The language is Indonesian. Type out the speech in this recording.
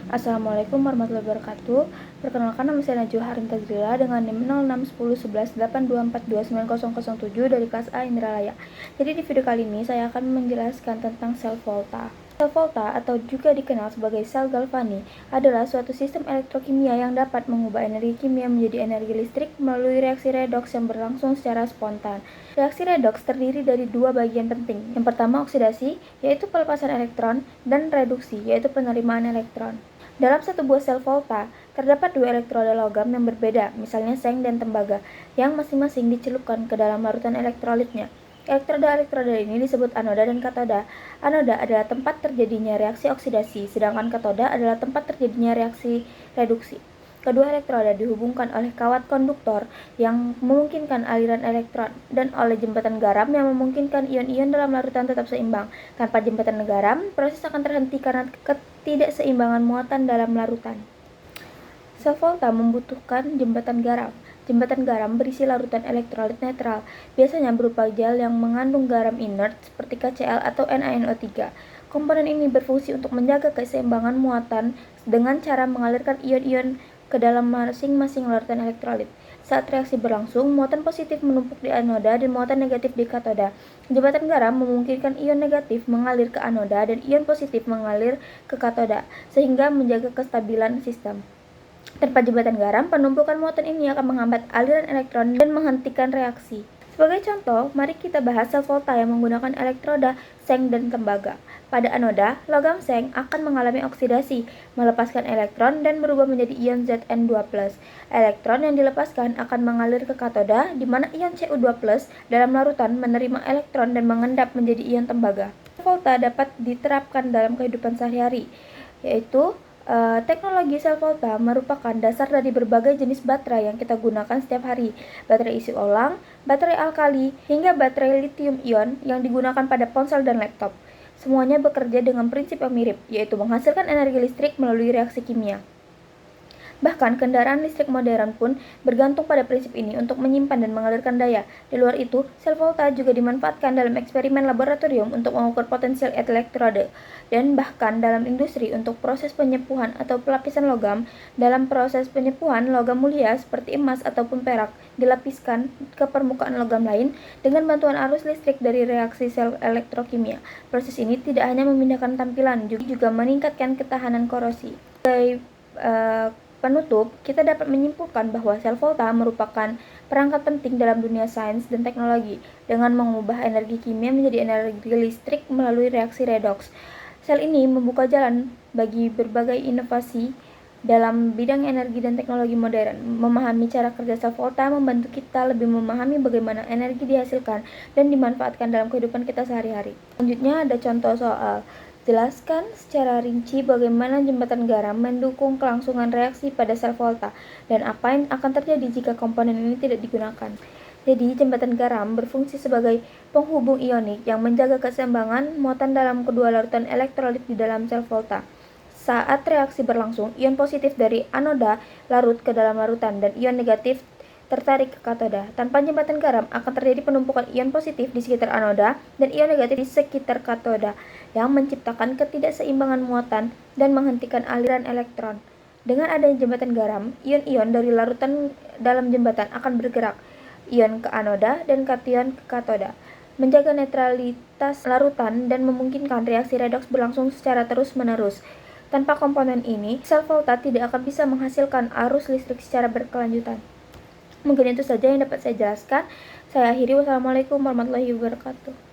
Assalamualaikum warahmatullahi wabarakatuh. Perkenalkan, nama saya Najwa Harim Tazrila dengan NIM 061011829007 dari kelas A Indralaya. Jadi di video kali ini saya akan menjelaskan tentang sel volta. Sel volta atau juga dikenal sebagai sel galvani adalah suatu sistem elektrokimia yang dapat mengubah energi kimia menjadi energi listrik melalui reaksi redoks yang berlangsung secara spontan. Reaksi redoks terdiri dari dua bagian penting. Yang pertama oksidasi, yaitu pelepasan elektron, dan reduksi, yaitu penerimaan elektron. Dalam satu buah sel volta, terdapat dua elektroda logam yang berbeda, misalnya seng dan tembaga, yang masing-masing dicelupkan ke dalam larutan elektrolitnya. Elektroda-elektroda ini disebut anoda dan katoda. Anoda adalah tempat terjadinya reaksi oksidasi, sedangkan katoda adalah tempat terjadinya reaksi reduksi. Kedua elektroda dihubungkan oleh kawat konduktor yang memungkinkan aliran elektron dan oleh jembatan garam yang memungkinkan ion-ion dalam larutan tetap seimbang. Tanpa jembatan garam, proses akan terhenti karena ketidakseimbangan muatan dalam larutan. Sel volta membutuhkan jembatan garam. Jembatan garam berisi larutan elektrolit netral, biasanya berupa gel yang mengandung garam inert seperti KCl atau NaNO3. Komponen ini berfungsi untuk menjaga keseimbangan muatan dengan cara mengalirkan ion-ion ke dalam masing-masing larutan elektrolit. Saat reaksi berlangsung, muatan positif menumpuk di anoda dan muatan negatif di katoda. Jembatan garam memungkinkan ion negatif mengalir ke anoda dan ion positif mengalir ke katoda, sehingga menjaga kestabilan sistem. Tanpa jembatan garam, penumpukan muatan ini akan menghambat aliran elektron dan menghentikan reaksi. Sebagai contoh, mari kita bahas sel volta yang menggunakan elektroda seng dan tembaga. Pada anoda, logam seng akan mengalami oksidasi, melepaskan elektron dan berubah menjadi ion Zn2+. Elektron yang dilepaskan akan mengalir ke katoda, di mana ion Cu2+ dalam larutan menerima elektron dan mengendap menjadi ion tembaga. Sel volta dapat diterapkan dalam kehidupan sehari-hari, yaitu teknologi sel volta merupakan dasar dari berbagai jenis baterai yang kita gunakan setiap hari. Baterai isi ulang, baterai alkali, hingga baterai lithium-ion yang digunakan pada ponsel dan laptop. Semuanya bekerja dengan prinsip yang mirip, yaitu menghasilkan energi listrik melalui reaksi kimia. Bahkan kendaraan listrik modern pun bergantung pada prinsip ini untuk menyimpan dan mengalirkan daya. Di luar itu, sel volta juga dimanfaatkan dalam eksperimen laboratorium untuk mengukur potensial elektroda dan bahkan dalam industri untuk proses penyepuhan atau pelapisan logam. Dalam proses penyepuhan, logam mulia seperti emas ataupun perak dilapiskan ke permukaan logam lain dengan bantuan arus listrik dari reaksi sel elektrokimia. Proses ini tidak hanya memindahkan tampilan, juga meningkatkan ketahanan korosi. Sebagai penutup, kita dapat menyimpulkan bahwa sel volta merupakan perangkat penting dalam dunia sains dan teknologi dengan mengubah energi kimia menjadi energi listrik melalui reaksi redoks. Sel ini membuka jalan bagi berbagai inovasi dalam bidang energi dan teknologi modern. Memahami cara kerja sel volta membantu kita lebih memahami bagaimana energi dihasilkan dan dimanfaatkan dalam kehidupan kita sehari-hari. Selanjutnya ada contoh soal. Jelaskan secara rinci bagaimana jembatan garam mendukung kelangsungan reaksi pada sel volta dan apa yang akan terjadi jika komponen ini tidak digunakan. Jadi, jembatan garam berfungsi sebagai penghubung ionik yang menjaga keseimbangan muatan dalam kedua larutan elektrolit di dalam sel volta. Saat reaksi berlangsung, ion positif dari anoda larut ke dalam larutan dan ion negatif tertarik ke katoda. Tanpa jembatan garam akan terjadi penumpukan ion positif di sekitar anoda dan ion negatif di sekitar katoda yang menciptakan ketidakseimbangan muatan dan menghentikan aliran elektron. Dengan adanya jembatan garam, ion-ion dari larutan dalam jembatan akan bergerak, ion ke anoda dan kation ke katoda, menjaga netralitas larutan dan memungkinkan reaksi redoks berlangsung secara terus-menerus. Tanpa komponen ini, sel volta tidak akan bisa menghasilkan arus listrik secara berkelanjutan. Mungkin itu saja yang dapat saya jelaskan. Saya akhiri. Wassalamualaikum warahmatullahi wabarakatuh.